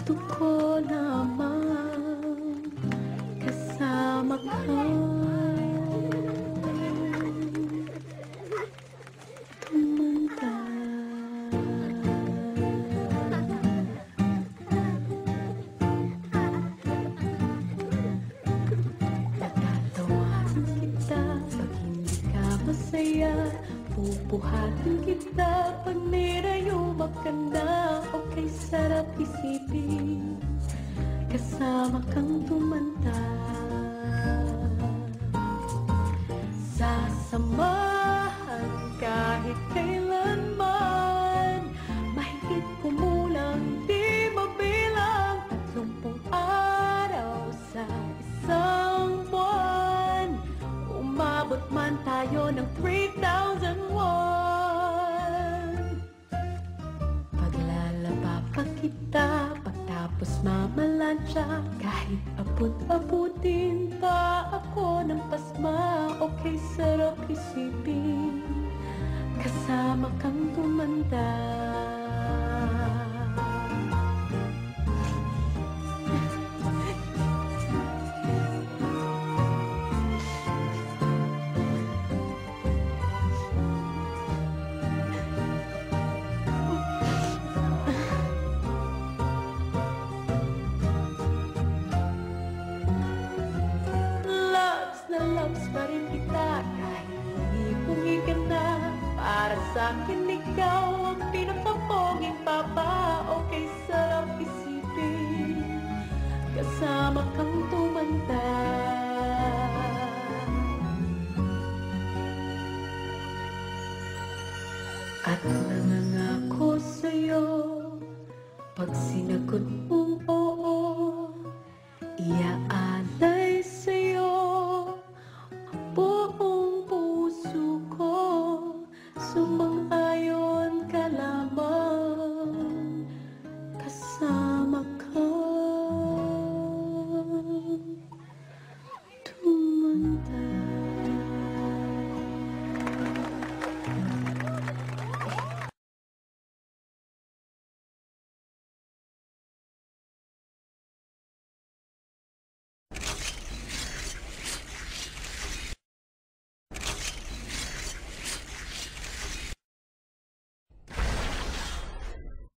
Gusto ko lamang kasama ka. Tumanda. Natatawanan kita pag hindi ka masaya. Pupuhatin kita pag nirayumak ka na. Okay, sarap isipin kasama kang tumanda. Sasamahan kahit kailanman. Mahigit kumulang di mabilang 30 araw sa isang buwan. Umabot man tayo ng 3,001. Paglalaba pa kita pagtapos mamalansya. Kahit abot-abutin pa ako ng pasma. Okay, sarap isipin kasama kang tumanda. Loves pa rin kita kahit bungi ka na. Para sa'kin ikaw ang pinakaponging papa. Okay, sarap isipin kasama kang tumanda. At nangangako sa'yo pag sinagot mong oo, iaalay sa'yo buong puso ko. Sumang-ayon ka lamang kasama ka tumanda.